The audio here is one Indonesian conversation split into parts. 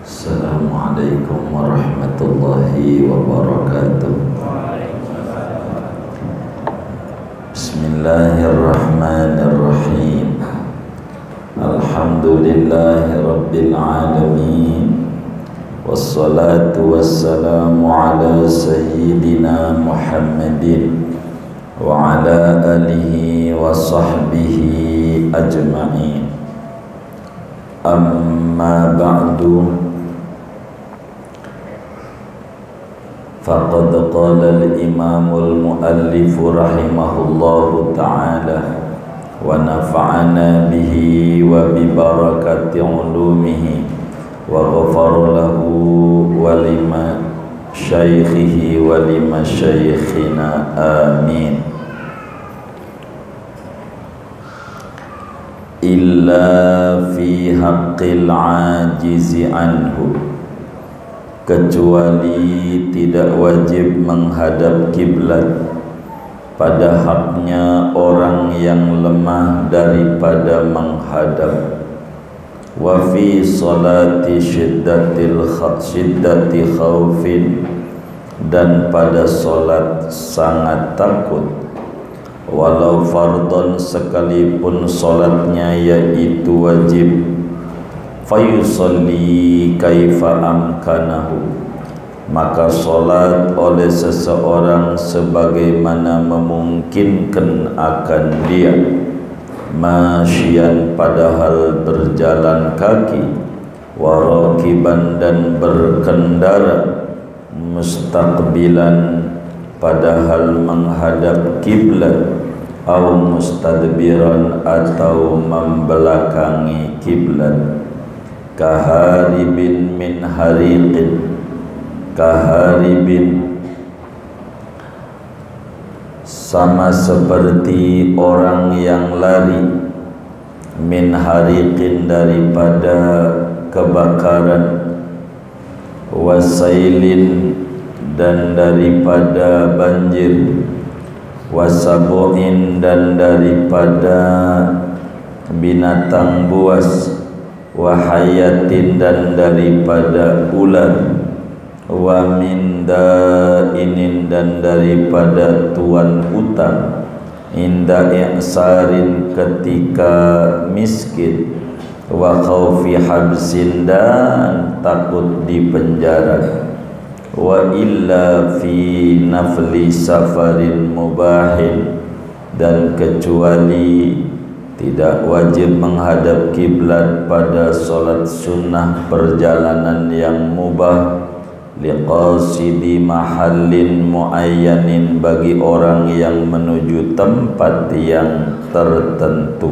Assalamualaikum warahmatullahi wabarakatuh. Bismillahirrahmanirrahim. Alhamdulillahi rabbil alamin. Wassalatu wassalamu ala sayyidina Muhammadin wa ala alihi wa sahbihi ajma'in. Amma ba'du. Faqad qala al-imamul muallif rahimahullahu ta'ala wa nafa'ana bihi wa bi barakati ulumihi wa ghafara lahu wa lima syaikhihi wa lima syaikhina amin. Illa fi haqqil ajizi anhu, kecuali tidak wajib menghadap kiblat pada haknya orang yang lemah daripada menghadap. Wa fi salati shiddati khaufin, dan pada solat sangat takut, walau fardon sekalipun solatnya yaitu wajib. Fayusalli kaifa amkanahu, maka solat oleh seseorang sebagaimana memungkinkan akan dia. Masyian, padahal berjalan kaki, warakiban, dan berkendara, mustaqbilan, padahal menghadap kiblat, au mustadbiran, atau membelakangi kiblat. Kaharibin min hariqin, kaharibin sama seperti orang yang lari, min hariqin daripada kebakaran, wasailin dan daripada banjir, wasabu'in dan daripada binatang buas, wahayatin dan daripada ular, wa min da'inin dan daripada tuan utang, inda i'sarin ketika miskin, wa khaufi habsin dan takut di penjara, wa illa fi nafli safarin mubahin, dan kecuali tidak wajib menghadap kiblat pada solat sunnah perjalanan yang mubah, liqasidi mahallin muayyanin, bagi orang yang menuju tempat yang tertentu.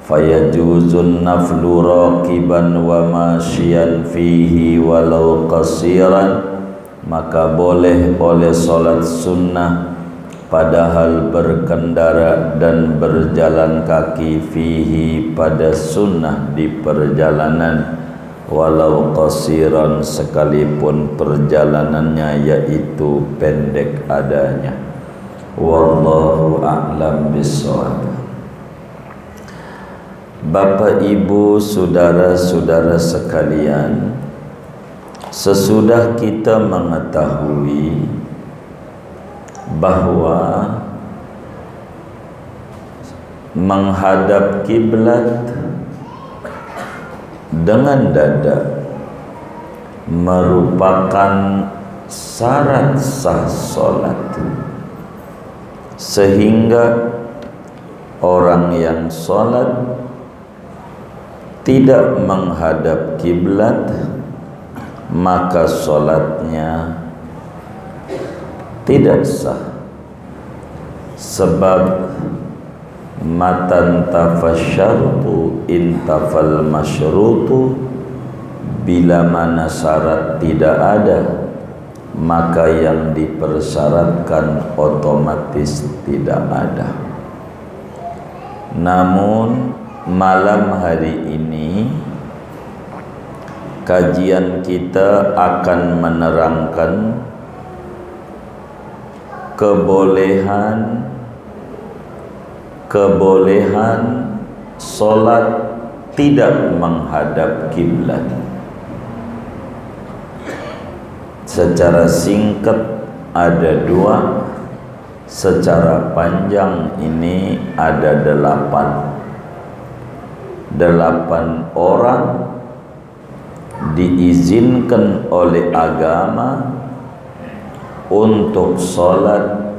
Fayajuzun naflu raqiban wa masyian fihi walau qasiran, maka boleh oleh solat sunnah padahal berkendara dan berjalan kaki, fihi pada sunnah di perjalanan, walau qasiran sekalipun perjalanannya yaitu pendek adanya. Wallahu a'lam bishawab. Bapak, Ibu, saudara-saudara sekalian, sesudah kita mengetahui bahwa menghadap kiblat dengan dada merupakan syarat sah solat, sehingga orang yang solat tidak menghadap kiblat maka solatnya tidak sah. Sebab matan tafasyartu intafal masyrutu, bila mana syarat tidak ada maka yang dipersyaratkan otomatis tidak ada. Namun malam hari ini kajian kita akan menerangkan kebolehan solat tidak menghadap kiblat. Secara singkat ada 2, secara panjang ini ada 8. 8 orang diizinkan oleh agama untuk sholat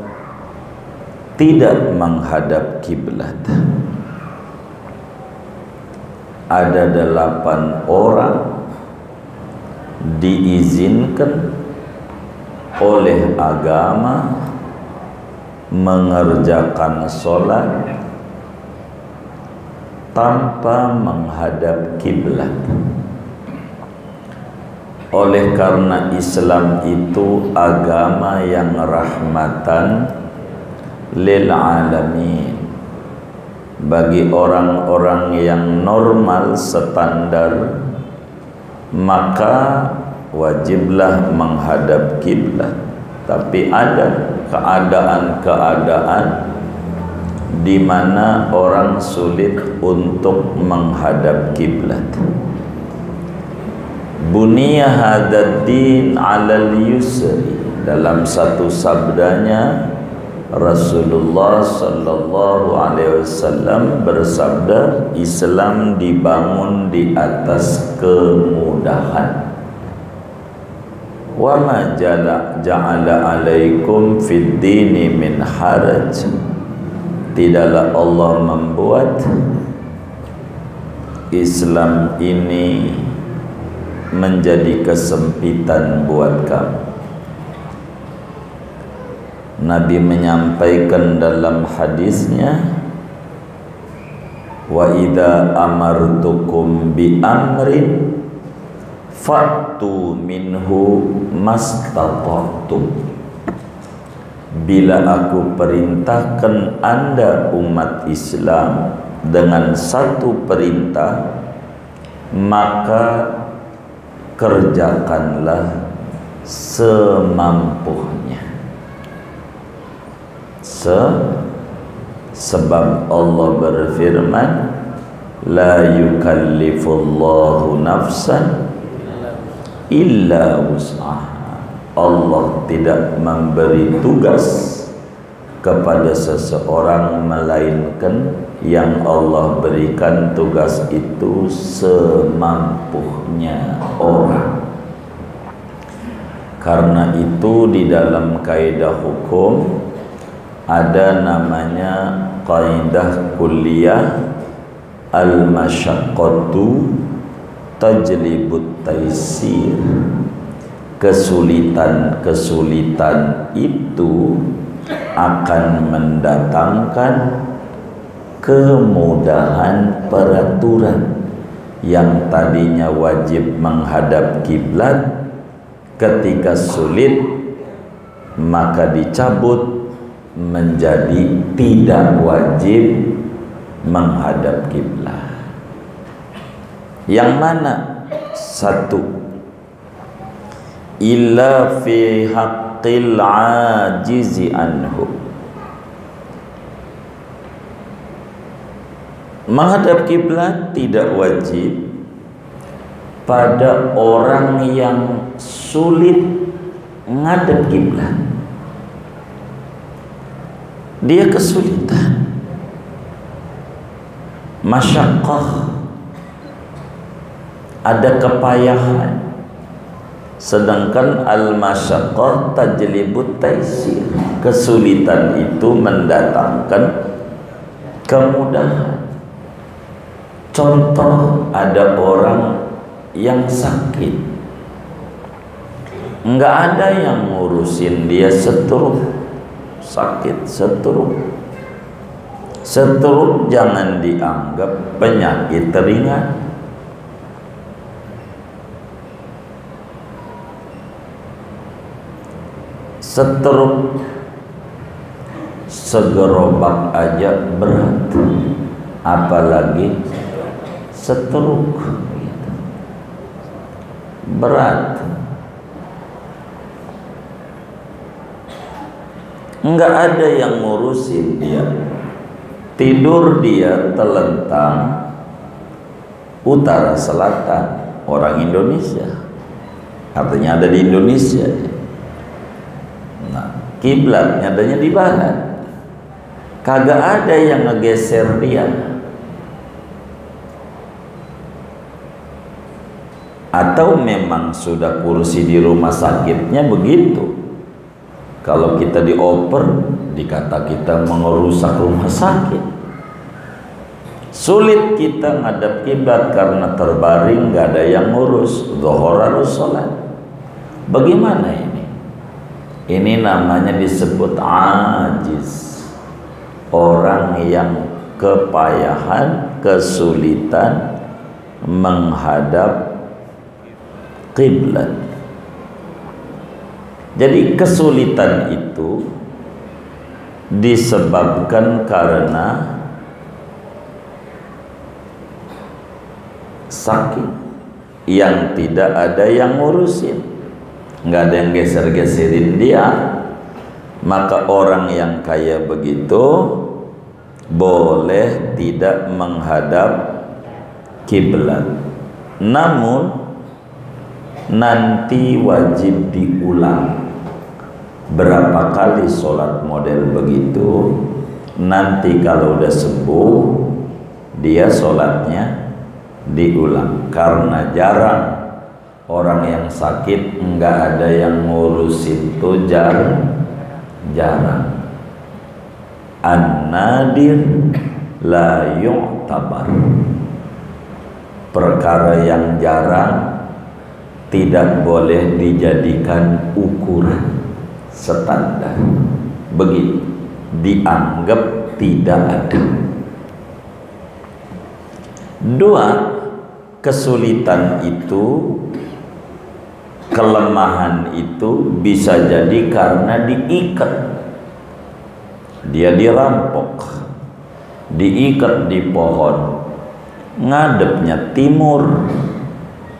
tidak menghadap kiblat. Ada 8 orang diizinkan oleh agama mengerjakan sholat tanpa menghadap kiblat. Oleh karena Islam itu agama yang rahmatan lil alamin, bagi orang-orang yang normal standar, maka wajiblah menghadap kiblat. Tapi ada keadaan-keadaan di mana orang sulit untuk menghadap kiblat. Buniya hadzal din 'alal yusri, dalam satu sabdanya Rasulullah sallallahu alaihi wasallam bersabda, Islam dibangun di atas kemudahan. Wa ma ja'ala 'alaikum fid dini min haraj, tidaklah Allah membuat Islam ini menjadi kesempitan buat kamu. Nabi menyampaikan dalam hadisnya, wa idza amartukum bi amrin fa'tu minhu mastata'tum. Bila aku perintahkan Anda umat Islam dengan satu perintah, maka kerjakanlah semampunya. Sebab Allah berfirman, la yukallifullahu nafsan illa wus'aha. Allah tidak memberi tugas kepada seseorang melainkan yang Allah berikan tugas itu semampunya orang. Karena itu di dalam kaidah hukum ada namanya kaidah kulliyah, al-masyaqqatu tajlibut taisir. Kesulitan-kesulitan itu akan mendatangkan kemudahan peraturan. Yang tadinya wajib menghadap kiblat, ketika sulit maka dicabut menjadi tidak wajib menghadap kiblat. Yang mana? Satu, illa fi haqqil ajizi anhu. Menghadap kiblat tidak wajib pada orang yang sulit menghadap kiblat. Dia kesulitan, masyaqqah, ada kepayahan. Sedangkan al-masyaqqah tajlibut taisir, kesulitan itu mendatangkan kemudahan. Contoh, ada orang yang sakit, enggak ada yang ngurusin dia, stroke, sakit stroke. Stroke jangan dianggap penyakit ringan. Stroke segerobak aja berat, apalagi stroke berat. Enggak ada yang ngurusin dia, tidur dia telentang utara selatan, orang Indonesia. artinya ada di Indonesia. Nah, kiblatnya adanya di barat. Kagak ada yang ngegeser dia. Atau memang sudah kursi di rumah sakitnya begitu. Kalau kita dioper, dikata kita mengerusak rumah sakit. Sulit kita ngadap kiblat karena terbaring, nggak ada yang ngurus. Zuhur harus sholat. Bagaimana ini? Ini namanya disebut ajiz. Orang yang kepayahan, kesulitan menghadap kiblat. Jadi kesulitan itu disebabkan karena sakit yang tidak ada yang ngurusin, nggak ada yang geser-geserin dia. Maka orang yang kaya begitu boleh tidak menghadap kiblat, namun nanti wajib diulang. Berapa kali sholat model begitu, nanti kalau udah sembuh dia sholatnya diulang. Karena jarang orang yang sakit nggak ada yang ngurusin tuh, jarang. An-nadir la yu'tabar. Perkara yang jarang tidak boleh dijadikan ukuran standar. Begitu, dianggap tidak ada. Dua, kesulitan itu, kelemahan itu bisa jadi karena diikat. Dia dirampok, diikat di pohon, ngadepnya timur,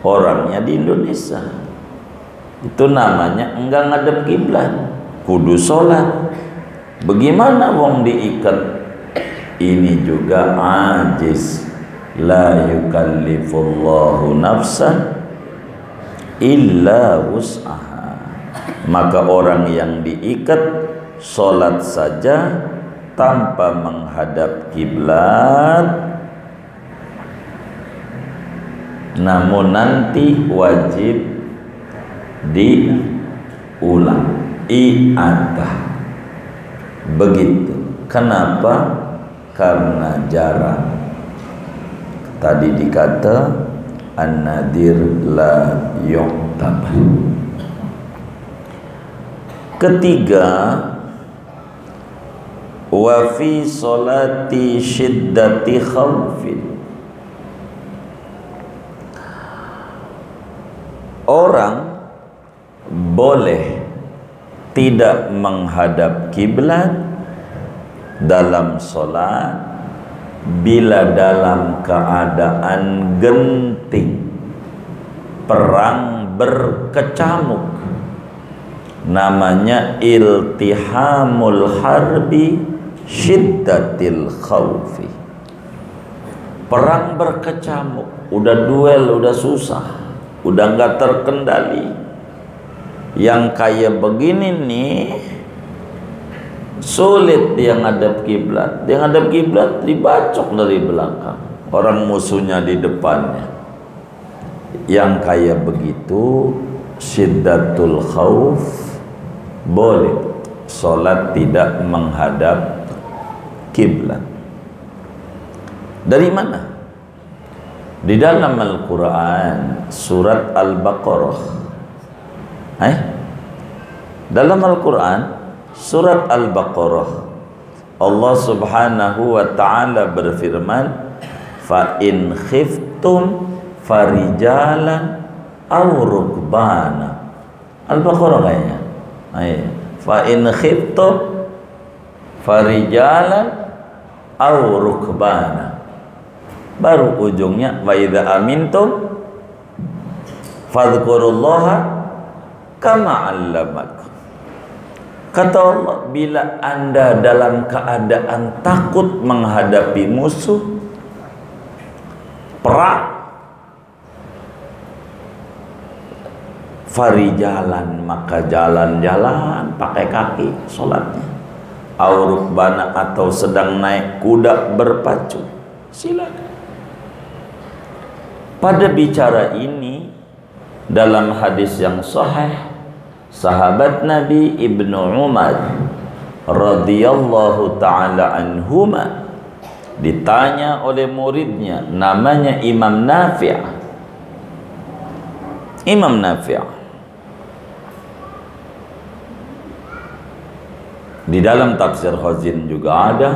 orangnya di Indonesia. Itu namanya enggak ngadep kiblat, kudu sholat. Bagaimana wong diikat? Ini juga ajiz. La yukallifullahu nafsan illa wus'aha. Maka orang yang diikat sholat saja tanpa menghadap kiblat, namun nanti wajib diulang, i'adah. Begitu. Kenapa? Karena jarang. Tadi dikata an-nadir la yu'tabar. Ketiga, wa fi sholati syiddati khawfin. Orang boleh tidak menghadap kiblat dalam sholat bila dalam keadaan genting, perang berkecamuk, namanya iltihamul harbi syiddatil khawfi. Perang berkecamuk, udah duel, udah susah, udah nggak terkendali. Yang kayak begini nih sulit dia ngadep kiblat. Dia ngadep kiblat dibacok dari belakang, orang musuhnya di depannya. Yang kayak begitu syiddatul khauf boleh sholat tidak menghadap kiblat. Dari mana? Di dalam Al-Quran surat Al-Baqarah. Dalam Al-Quran surat Al-Baqarah, Allah subhanahu wa ta'ala berfirman, fa in khiftum farijalan aw rukbana. Al-Baqarah kayaknya. Fa in khiftum farijalan aw rukbana. Baru ujungnya wa idza amintum fadhkurullaha kama 'allamakum. Kata Allah, bila Anda dalam keadaan takut menghadapi musuh perang, farijalan, maka jalan-jalan pakai kaki sholatnya, aurukbana atau sedang naik kuda berpacu, silakan. Pada bicara ini dalam hadis yang sahih, sahabat Nabi Ibnu Umar radhiyallahu taala anhuma ditanya oleh muridnya namanya Imam Nafi'. Imam Nafi' di dalam tafsir Khazin juga ada,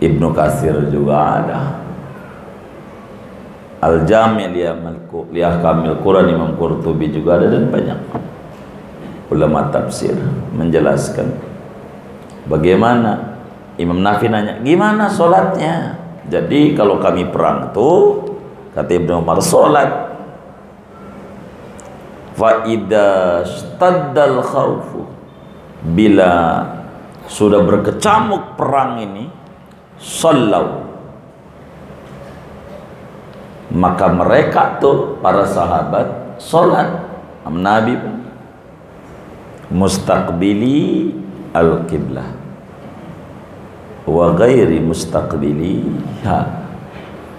Ibnu Katsir juga ada, Al-Jami' li Ahkamil Quran Imam Qurtubi juga ada, dan banyak ulama tafsir menjelaskan bagaimana. Imam Nafi nanya, gimana sholatnya? Jadi kalau kami perang tuh, kata Ibnu Umar, sholat fa idza staddal khaufu, bila sudah berkecamuk perang ini, sallau, maka mereka tuh para sahabat sholat. Nabi mustaqbili al-qiblah wa ghairi mustaqbiliha,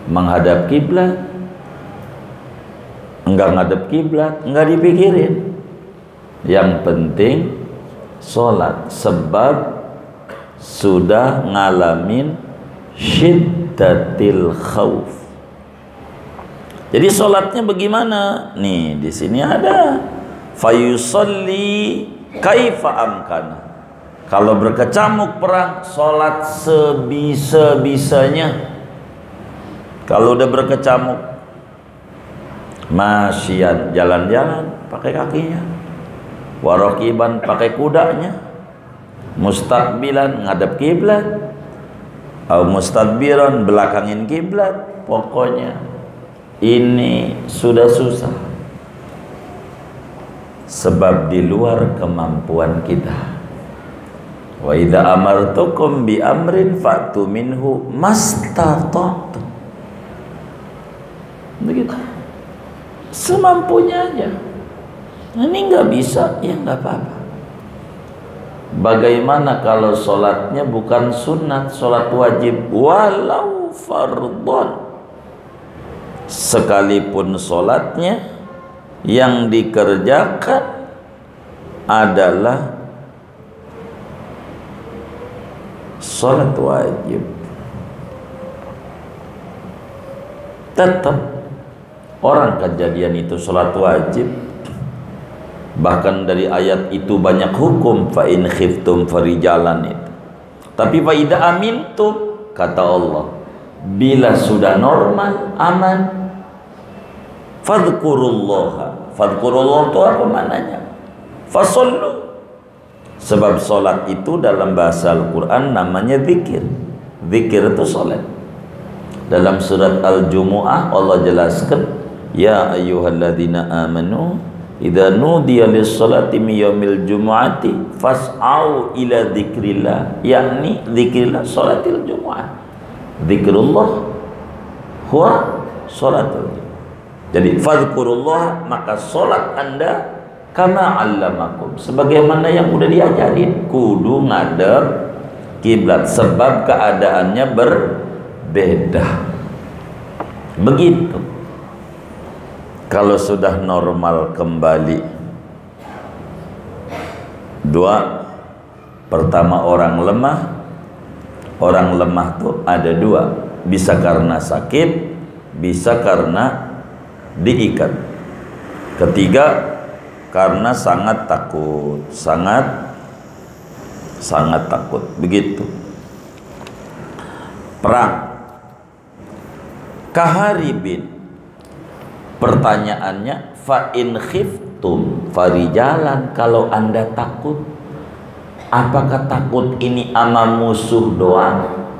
menghadap kiblat, enggak ngadep kiblat, enggak dipikirin, yang penting sholat, sebab sudah ngalamin syiddatil khauf. Jadi sholatnya bagaimana? Nih di sini ada fayusalli kaifa amkana. Kalau berkecamuk perang, sholat sebisa-bisanya. Kalau udah berkecamuk, masyian, jalan-jalan pakai kakinya, warokiban pakai kudanya, mustaqbilan ngadep kiblat, atau mustadbiran belakangin kiblat. Pokoknya ini sudah susah, sebab di luar kemampuan kita. Wa idza amartukum bi amrin fa'tu minhu mastata'tum. Begitu, semampunya aja. Ini nggak bisa, ya nggak apa-apa. Bagaimana kalau sholatnya bukan sunat, sholat wajib, walau fardhon, sekalipun sholatnya yang dikerjakan adalah sholat wajib, tetap orang kejadian itu sholat wajib. Bahkan dari ayat itu banyak hukum, fa in khiftum farijalan itu. Tapi fa idza amintum, kata Allah, bila sudah normal, aman, fadhkurullaha. Fadhkurullah itu apa maknanya? Fasallu. Sebab solat itu dalam bahasa Al-Quran namanya zikir. Zikir itu solat. Dalam surat Al-Jumu'ah Allah jelaskan, ya ayyuhalladzina amanu idza nudiya lis-salati min yaumil jumu'ati fas'au ila dzikrillah, yakni dzikrillah salatil jumu'ah. Zikrullah huwa salatul jumu'ah. Jadi fadhkurullah, maka solat Anda kama allamakum, sebagaimana yang udah diajarin, kudu ngadep kiblat, sebab keadaannya berbeda. Begitu. Kalau sudah normal kembali, dua, pertama orang lemah tuh ada dua, bisa karena sakit, bisa karena diikat. Ketiga, karena sangat takut, sangat takut. Begitu. Perang kaharibin, pertanyaannya, fa in khiftum farijalan, kalau Anda takut, apakah takut ini sama musuh doang,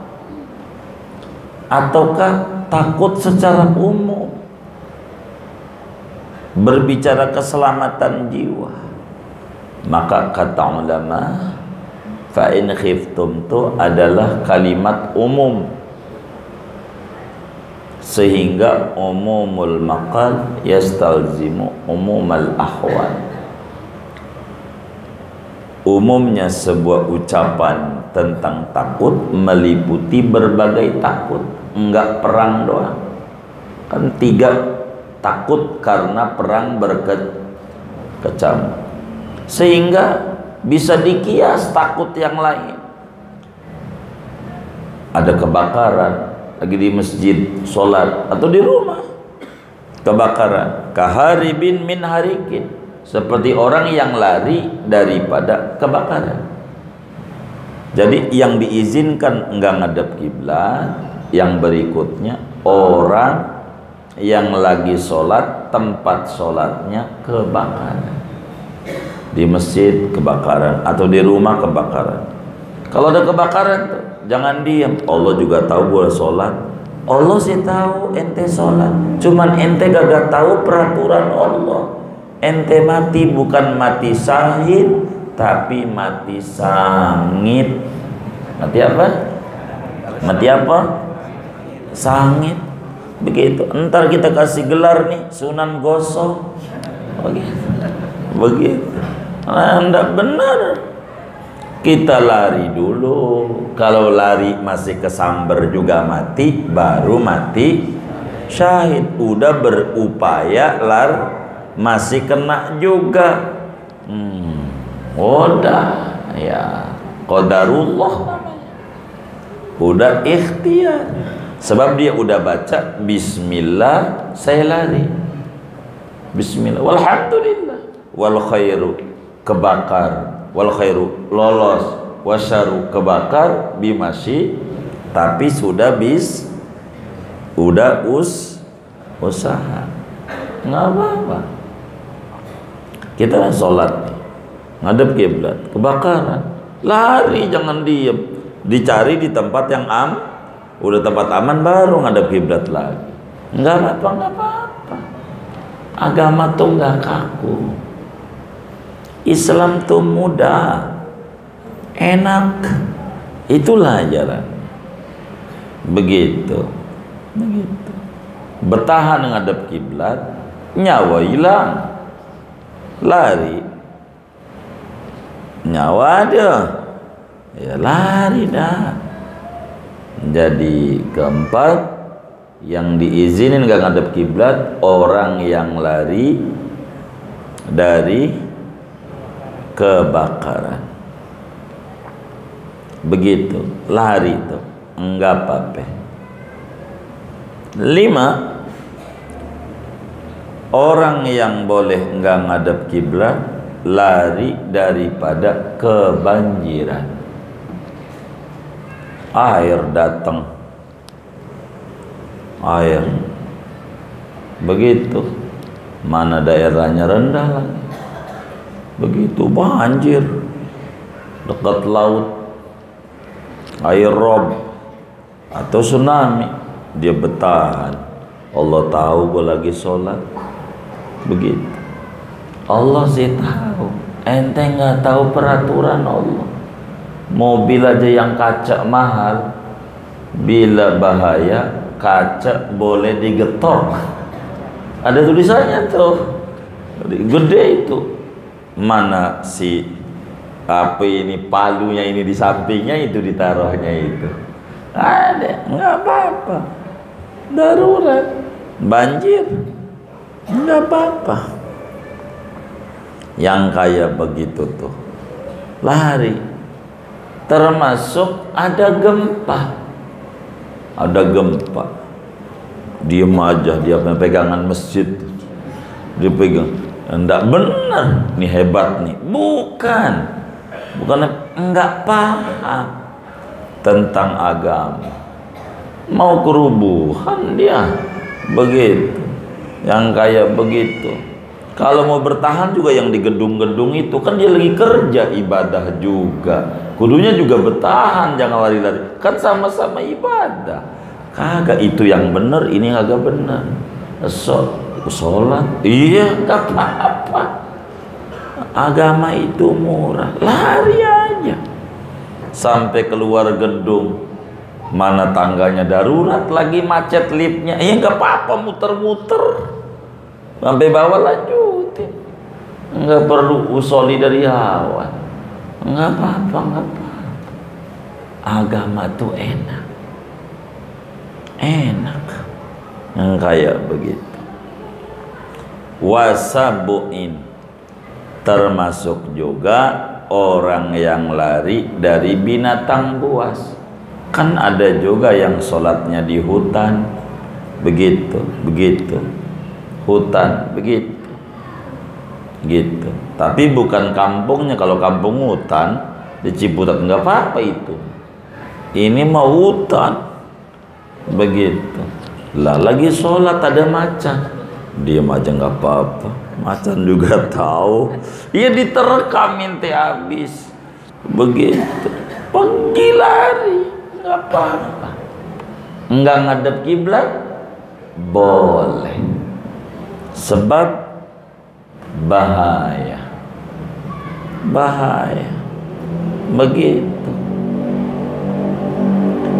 ataukah takut secara umum, berbicara keselamatan jiwa? Maka kata ulama, fa in khiftum itu adalah kalimat umum, sehingga umumul maqal yastalzimu umumal ahwal. Umumnya sebuah ucapan tentang takut meliputi berbagai takut, enggak perang doang. Kan 3 takut karena perang berkecamuk, sehingga bisa dikias takut yang lain. Ada kebakaran lagi di masjid sholat atau di rumah, kebakaran kaharibin min harikin, seperti orang yang lari daripada kebakaran. Jadi yang diizinkan enggak ngadep kiblat. Yang berikutnya, orang yang lagi sholat tempat sholatnya kebakaran, di masjid kebakaran atau di rumah kebakaran. Kalau ada kebakaran tuh, jangan diam. Allah juga tahu boleh sholat. Allah sih tahu ente sholat, cuman ente gak tahu peraturan Allah. Ente mati bukan mati syahid, tapi mati sangit. Mati apa? Mati apa? Sangit. Begitu. Entar kita kasih gelar nih, Sunan Gosok. Begitu. Nah, enggak benar. Kita lari dulu. Kalau lari masih kesamber juga mati, baru mati syahid. Udah berupaya masih kena juga. Udah ya qadarullah namanya. Udah ikhtiar. Sebab dia udah baca bismillah, saya lari. Bismillah, walhamdulillah, wal khairu, kebakar, wal khairu, lolos, wasyaru, kebakar, bimasi, tapi sudah usaha, nggak apa-apa. Kita sholat nih, ngadep kiblat, kebakaran, lari, jangan diem, dicari di tempat yang udah tempat aman baru ngadep kiblat lagi. Nggak apa-apa. Agama tuh nggak kaku. Islam tuh mudah, enak. Itulah ajaran. Begitu. Bertahan ngadep kiblat, nyawa hilang, lari, nyawa ada, ya lari dah. Jadi keempat, yang diizinin gak ngadep kiblat, orang yang lari dari kebakaran. Begitu, lari itu enggak apa-apa. 5, orang yang boleh enggak ngadep kiblat, lari daripada kebanjiran. Air datang, air begitu, mana daerahnya rendah lagi, begitu banjir dekat laut, air rob atau tsunami, dia bertahan. Allah tahu gue lagi sholat. Begitu. Allah sih tahu, ente nggak tahu peraturan Allah. Mobil aja yang kaca mahal, bila bahaya kaca boleh digetok. Ada tulisannya tuh, gede itu. Mana si apa ini, palunya ini di sampingnya, itu ditaruhnya itu. Ada, nggak apa-apa. Darurat, banjir, nggak apa-apa. Yang kayak begitu tuh lari. Termasuk ada gempa, diem aja, dia pegangan masjid, dia pegang, enggak benar, nih hebat nih, bukan enggak paham tentang agama, mau kerubuhan dia, begitu, yang kayak begitu. Kalau mau bertahan juga yang di gedung-gedung itu, kan dia lagi kerja ibadah juga, kudunya juga bertahan, jangan lari-lari, kan sama-sama ibadah. Kagak, itu yang benar, ini kagak benar. Sholat, iya gak apa-apa. Agama itu murah, lari aja sampai keluar gedung, Mana tangganya darurat lagi macet liftnya, ya nggak apa-apa muter-muter sampai bawah lanjutin, nggak perlu usoli dari awal, nggak apa-apa, nggak apa-apa. Agama tuh enak, yang kayak begitu. Wasabuin, termasuk juga orang yang lari dari binatang buas. Kan ada juga yang sholatnya di hutan, begitu, hutan, begitu, gitu. Tapi bukan kampungnya. Kalau kampung hutan di Ciputat nggak apa-apa itu. Ini mau hutan, begitu. Lah lagi sholat ada macan, diam aja nggak apa-apa. Macan juga tahu, ya diterkamin teh habis, begitu. Pergi lari. Nggak apa-apa. Nggak ngadep kiblat boleh, sebab bahaya, begitu.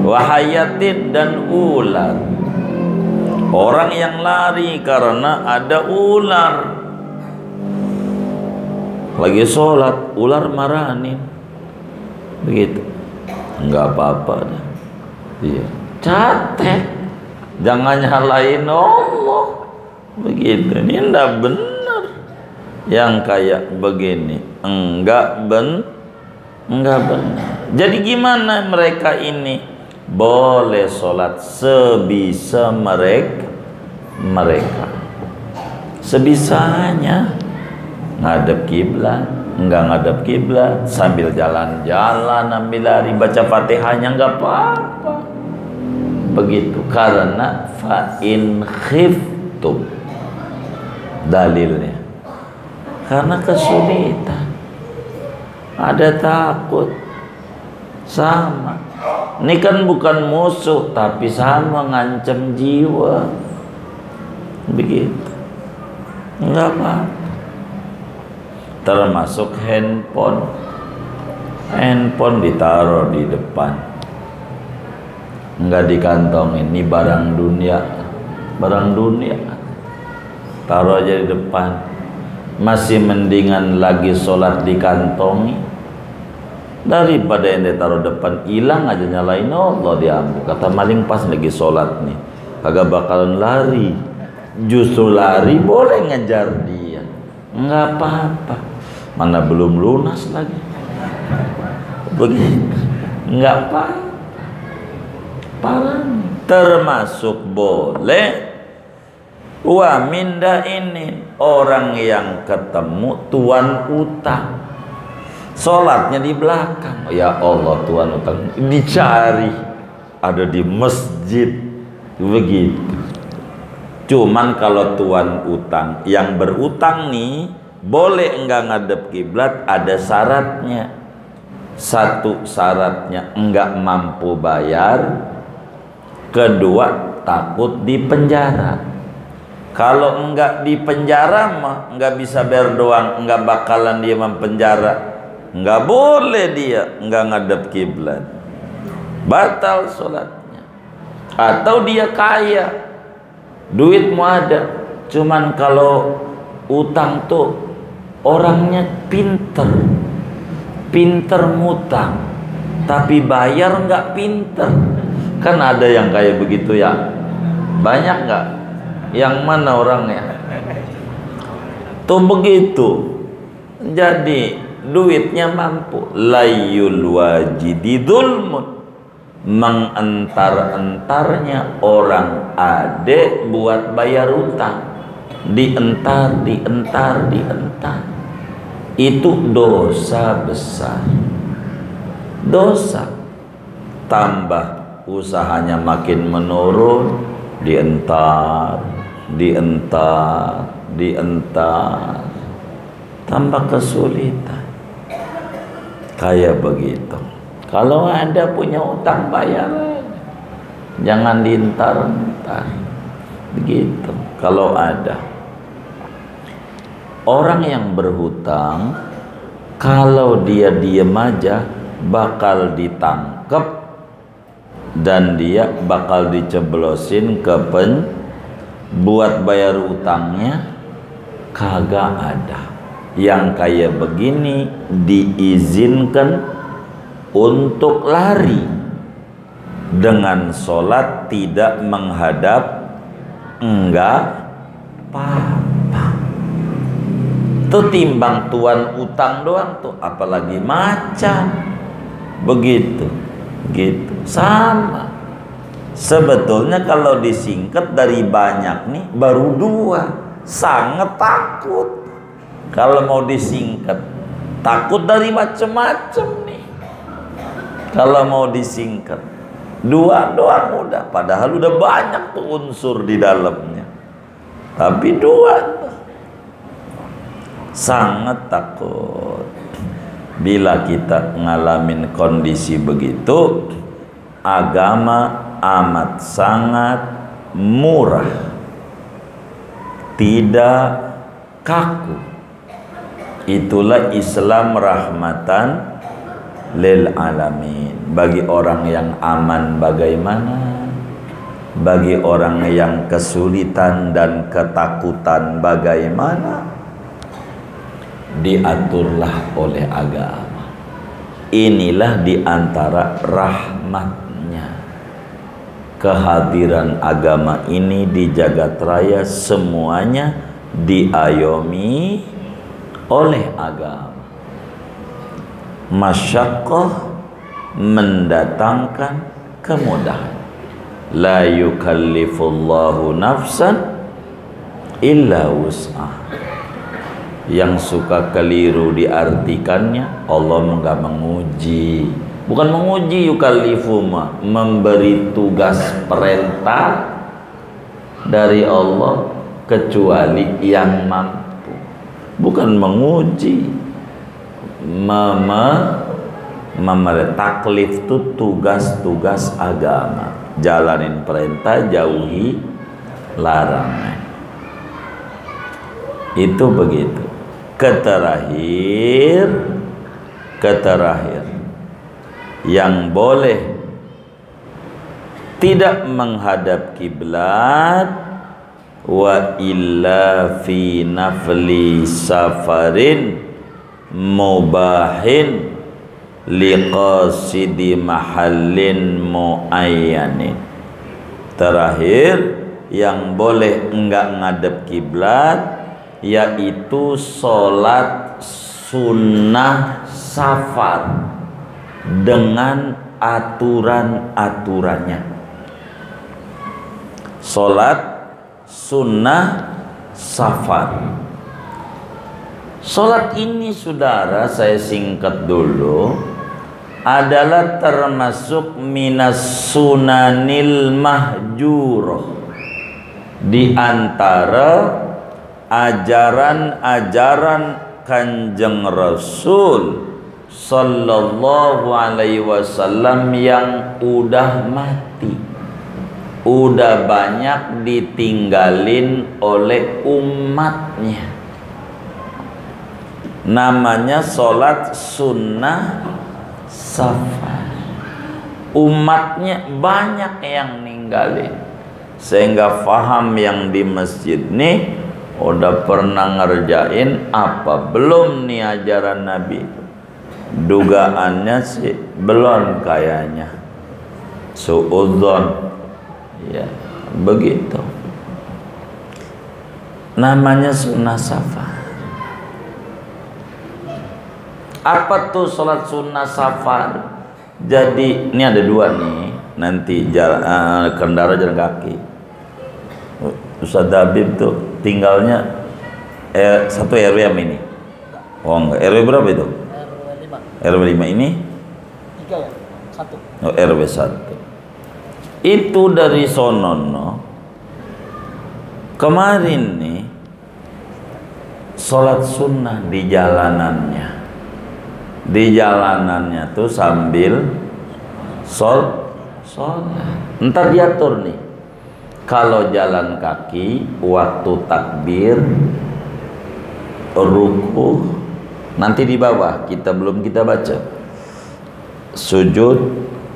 Wahayatin, dan ular. Orang yang lari karena ada ular, lagi sholat ular marahin, begitu. Enggak apa-apa dah. Iya. Catet. Jangan nyalain Allah. Begitu. Ini enggak benar. Yang kayak begini enggak benar. Jadi gimana mereka ini? Boleh sholat sebisa mereka. Sebisanya. Ngadep kiblat, enggak ngadep kiblat, sambil jalan-jalan ambil lari, baca Fatihahnya enggak apa-apa, begitu. Karena fa'in khiftum, dalilnya karena kesulitan, ada takut, sama. Ini kan bukan musuh, tapi sama ngancam jiwa, begitu. Enggak apa-apa. Termasuk handphone ditaruh di depan, enggak dikantongin. Ini barang dunia, taruh aja di depan. Masih mendingan lagi sholat dikantongi daripada yang ditaruh depan hilang aja, nyalain Allah diambil. Kata maling pas lagi sholat nih, kagak bakalan lari, justru lari boleh ngejar dia, nggak apa-apa. Mana belum lunas lagi, begitu, nggak apa-apa. Termasuk boleh wa minda ini, orang yang ketemu tuan utang, sholatnya di belakang. Ya Allah, tuan utang dicari ada di masjid, begitu. Cuman kalau tuan utang yang berutang nih, boleh enggak ngadep kiblat, ada syaratnya. Satu syaratnya enggak mampu bayar, kedua takut dipenjara. Kalau enggak dipenjara mah enggak bisa bayar doang, enggak bakalan dia mempenjara, enggak boleh dia enggak ngadep kiblat, batal sholatnya. Atau dia kaya, duit mau ada, cuman kalau utang tuh orangnya pinter ngutang, tapi bayar nggak pinter. Kan ada yang kayak begitu ya, banyak nggak? Yang mana orangnya tuh begitu? Jadi duitnya mampu. Layul wajidi dzulmun, mengentar-entarnya orang ade buat bayar utang, dientar, itu dosa besar. Dosa, tambah usahanya makin menurun, dientar, tambah kesulitan. Kayak begitu. Kalau Anda punya utang, bayar, jangan dientar-entar, begitu. Kalau ada orang yang berhutang, kalau dia diem aja bakal ditangkep, dan dia bakal diceblosin ke buat bayar utangnya, kagak ada. Yang kayak begini diizinkan untuk lari dengan sholat tidak menghadap, enggak apa-apa. Itu timbang tuan utang doang tuh, apalagi macan. Begitu, gitu, sama. Sebetulnya kalau disingkat dari banyak nih baru 2, sangat takut. Kalau mau disingkat, takut dari macam-macam nih. Kalau mau disingkat 2 doang udah, padahal udah banyak tuh unsur di dalamnya. Tapi 2 tuh. Sangat takut. Bila kita ngalamin kondisi begitu, agama amat sangat murah, tidak kaku. Itulah Islam rahmatan lil alamin. Bagi orang yang aman bagaimana? Bagi orang yang kesulitan dan ketakutan bagaimana? Diaturlah oleh agama. Inilah diantara rahmatnya. Kehadiran agama ini di jagat raya semuanya diayomi oleh agama. Masyaqqah mendatangkan kemudahan. La yukallifullahu nafsan illa wus'ah. Yang suka keliru diartikannya, Allah enggak menguji. Bukan menguji, yukallifuma, memberi tugas perintah dari Allah kecuali yang mampu. Bukan menguji. Taklif itu tugas-tugas agama. Jalanin perintah, jauhi larangan. Itu begitu. Keterakhir yang boleh tidak menghadap kiblat wa illa fi nafli safarin mubahin liqasidi mahallin muayyanin. Terakhir yang boleh enggak ngadep kiblat yaitu sholat sunnah safar dengan aturan-aturannya. Sholat sunnah safar. Sholat ini saudara, saya singkat dulu, adalah termasuk minas sunanil mahjuroh, di antara ajaran-ajaran Kanjeng Rasul sallallahu alaihi wasallam yang udah mati, udah banyak ditinggalin oleh umatnya. Namanya sholat sunnah safar. Umatnya banyak yang ninggalin, sehingga faham yang di masjid nih udah pernah ngerjain apa belum nih ajaran Nabi. Dugaannya sih belum kayaknya, suudzon ya begitu. Namanya sunnah safar. Apa tuh sholat sunnah safar? Jadi ini ada 2 nih, nanti kendara jalan kaki. Ustaz Habib tuh tinggalnya 1 RW yang ini. Oh enggak, RW berapa itu? RW 5 ini? 3 ya? 1. Oh, RW 1. Itu dari sonono kemarin nih sholat sunnah di jalanannya. Di jalanannya tuh sambil sholat. Ntar diatur nih. Kalau jalan kaki waktu takbir ruku, nanti di bawah kita belum kita baca, sujud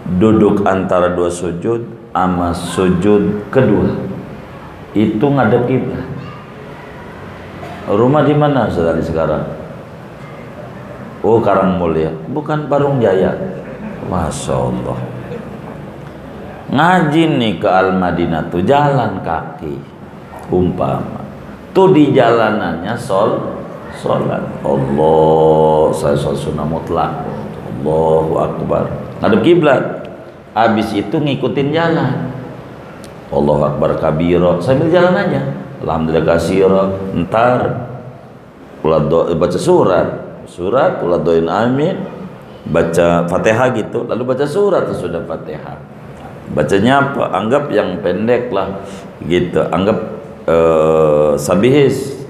duduk antara dua sujud sama sujud kedua itu ngadep kiblat. Rumah di mana saudari sekarang? Oh, Karangmulya, bukan Parung Jaya. Masya Allah. Ngaji nih ke Al-Madinah tuh jalan kaki umpama tuh di jalanannya sholat Allah, saya sholat sunnah mutlak, Allahu Akbar, ngadep kiblat. Habis itu ngikutin jalan, Allahu Akbar kabira, sambil jalan aja, alhamdulillah kasira. Ntar baca surat uladoin amin, baca Fatihah gitu, lalu baca surat sudah Fatihah. Bacanya apa? Anggap yang pendek lah gitu, anggap sabihis,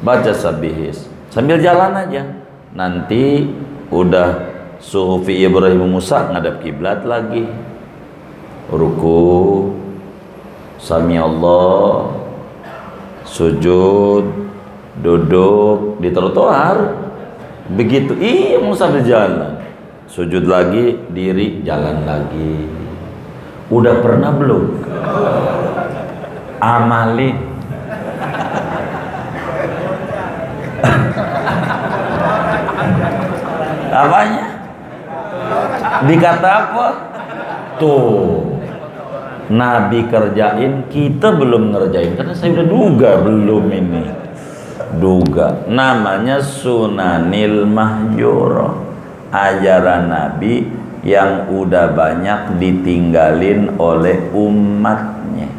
baca sabihis sambil jalan aja. Nanti udah suhufi Ibrahim Musa ngadap kiblat lagi, ruku, sami Allah, sujud, duduk di trotoar begitu. Iya, mau sambil jalan, sujud lagi, diri, jalan lagi. Udah pernah belum? Amalin. Apanya? Dikata apa? Tuh, Nabi kerjain, kita belum ngerjain karena saya udah duga belum ini. Duga. Namanya sunanil mahjurah, ajaran Nabi yang udah banyak ditinggalin oleh umatnya.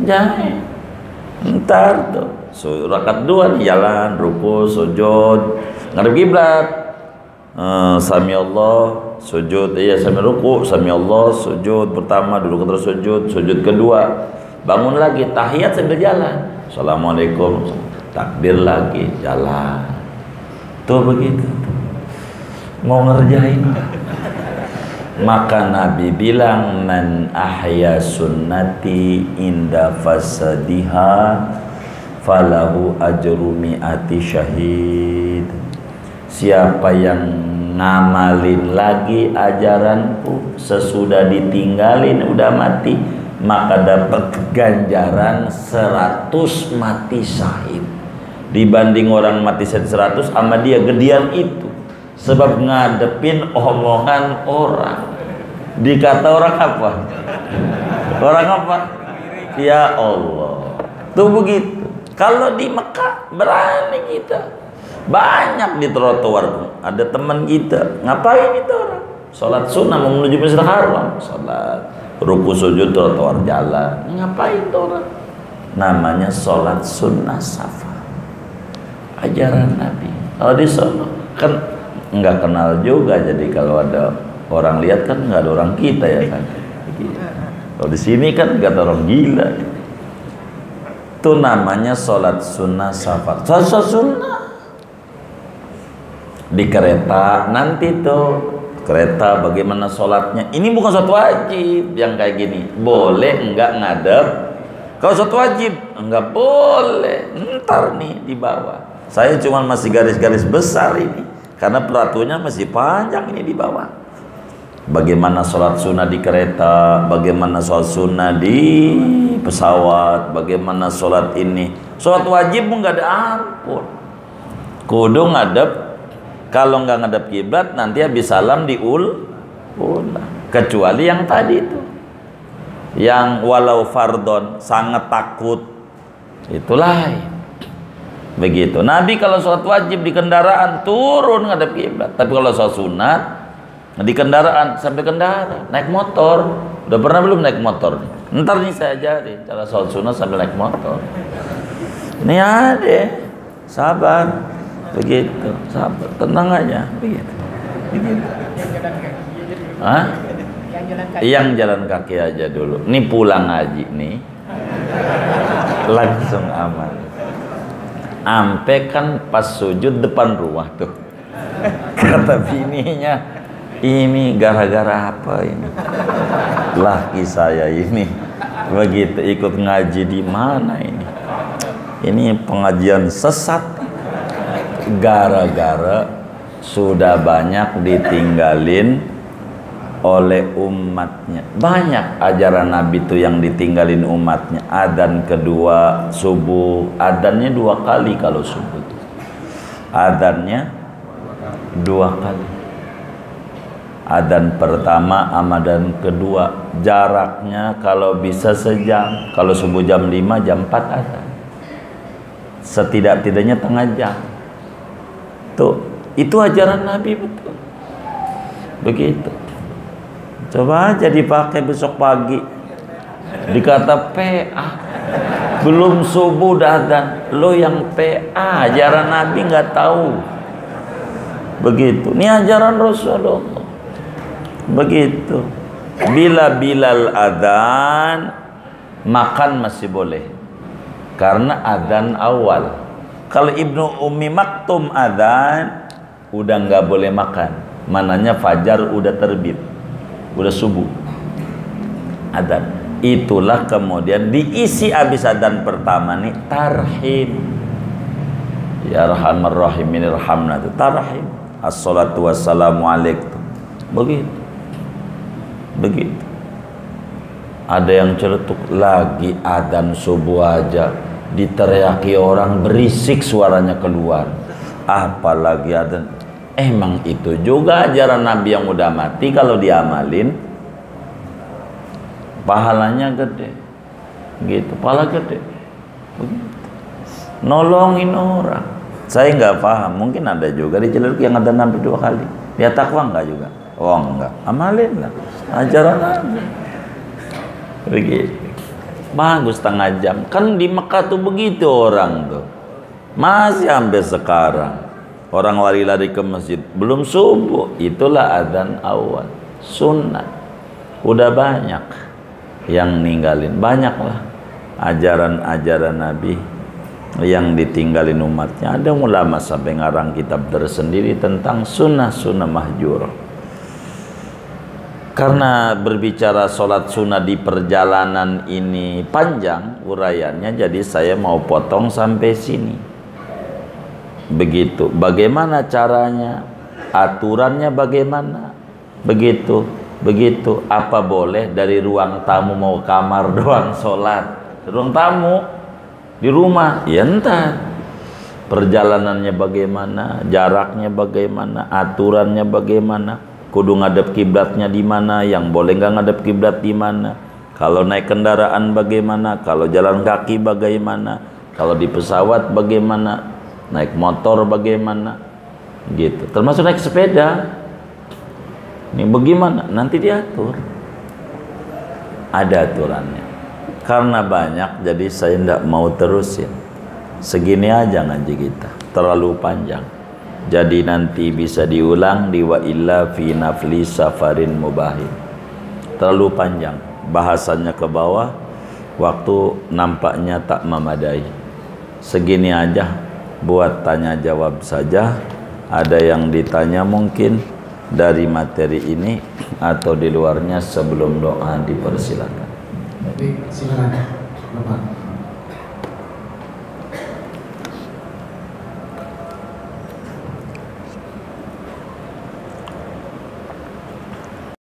Jangan ntar tuh rakaat 2 nih, jalan, ruku, sujud, ngadep kiblat, sami Allah, sujud, iya sami ruku, sami Allah, sujud pertama, duduk terus sujud kedua, bangun lagi, tahiyat sambil jalan, assalamualaikum, takbir lagi, jalan. Tuh begitu, mau ngerjain. Maka Nabi bilang, man ahya sunnati inda fasadiha falahu ajru mi'ati syahid. Siapa yang ngamalin lagi ajaranku sesudah ditinggalin udah mati, maka dapat ganjaran 100 mati syahid. Dibanding orang mati 100 sama dia gedean itu, sebab ngadepin omongan orang. Dikata orang apa? Orang apa? Ya Allah. Tuh begitu. Kalau di Mekah berani kita, banyak di trotoar ada teman kita, ngapain itu orang? Sholat sunnah mau menuju Masjidil Haram, sholat ruku sujud trotoar jalan, ngapain tuh orang? Namanya sholat sunnah safa, ajaran Nabi. Kalau di sana kan nggak kenal juga, jadi kalau ada orang lihat kan nggak ada orang kita ya kan. Kalau di sini kan nggak ada orang gila. Itu namanya sholat sunnah safar. Sholat sunnah di kereta nanti tuh, kereta bagaimana sholatnya. Ini bukan sholat wajib yang kayak gini. Boleh enggak ngadep. Kalau sholat wajib enggak boleh. Ntar nih di bawah. Saya cuma masih garis-garis besar ini karena peraturannya masih panjang ini di bawah. Bagaimana sholat sunnah di kereta, bagaimana sholat sunnah di pesawat, bagaimana sholat ini. Sholat wajib pun nggak ada ampun. Kudu ngadep. Kalau nggak ngadep kiblat nanti habis salam diulang. Kecuali yang tadi itu, yang walau fardon, sangat takut, itu lain. Begitu. Nabi kalau sholat wajib di kendaraan turun ngadep kiblat. Tapi kalau sholat sunat di kendaraan, sampai kendaraan, naik motor. Udah pernah belum naik motor? Ntar nih saya ajarin cara sholat sunat sambil naik motor. Ini ada, sabar, begitu, sabar, tenang aja, begitu. Hah? Yang jalan kaki aja dulu. Ini pulang ngaji nih, langsung aman. Ampe kan pas sujud depan rumah tuh, kata bininya, ini gara-gara apa ini? Laki saya ini begitu ikut ngaji di mana ini? Ini pengajian sesat. Gara-gara sudah banyak ditinggalin oleh umatnya. Banyak ajaran Nabi itu yang ditinggalin umatnya. Adzan kedua subuh, adzannya 2 kali kalau subuh. Adzannya 2 kali. Adzan pertama sama adzan kedua jaraknya kalau bisa sejam. Kalau subuh jam 5, jam 4 adzan. Setidak-tidaknya setengah jam. Tuh, itu ajaran Nabi betul. Begitu. Coba aja dipakai besok pagi. Dikata PA. Belum subuh dah adzan. Lo yang PA, ajaran Nabi nggak tahu. Begitu. Ini ajaran Rasulullah. Begitu. Bila Bilal adzan, makan masih boleh. Karena adzan awal. Kalau Ibnu Ummi Maktum adzan, udah nggak boleh makan. Mananya fajar udah terbit. Udah subuh adzan. Itulah kemudian diisi habis adzan pertama nih tarhim. Ya Arhamar Rahimin irhamna, itu tarhim. Assalatu wassalamu alaikum. Begitu. Begitu. Ada yang celetuk lagi adzan subuh aja diteriaki orang, berisik suaranya keluar. Apalagi adzan. Emang itu juga ajaran Nabi yang udah mati, kalau diamalin pahalanya gede. Gitu, pahala gede. Begitu. Nolongin orang. Saya nggak paham, mungkin ada juga di Ciledug yang ada Nabi 2 kali. Dia takwa nggak juga? Oh enggak, amalin lah ajaran Nabi. Begitu. Bagus setengah jam. Kan di Mekah tuh begitu orang tuh. Masih sampai sekarang. Orang lari-lari ke masjid belum subuh, itulah adzan awal sunnah. Udah banyak yang ninggalin, banyaklah ajaran-ajaran Nabi yang ditinggalin umatnya. Ada ulama sampai ngarang kitab tersendiri tentang sunnah-sunnah mahjurah. Karena berbicara sholat sunnah di perjalanan ini panjang uraiannya, jadi saya mau potong sampai sini. Begitu. Bagaimana caranya? Aturannya bagaimana? Begitu. Begitu. Apa boleh dari ruang tamu mau kamar doang sholat? Ruang tamu di rumah, ya entar. Perjalanannya bagaimana? Jaraknya bagaimana? Aturannya bagaimana? Kudu ngadep kiblatnya di mana? Yang boleh nggak ngadep kiblat di mana? Kalau naik kendaraan bagaimana? Kalau jalan kaki bagaimana? Kalau di pesawat bagaimana? Naik motor bagaimana, gitu. Termasuk naik sepeda. Ini bagaimana? Nanti diatur. Ada aturannya. Karena banyak, jadi saya tidak mau terusin. Segini aja ngaji kita. Terlalu panjang. Jadi nanti bisa diulang di wa illa fi nafli safarin mubahin. Terlalu panjang. Bahasanya ke bawah. Waktu nampaknya tak memadai. Segini aja. Buat tanya jawab saja. Ada yang ditanya mungkin dari materi ini atau di luarnya, sebelum doa dipersilakan. Silakan.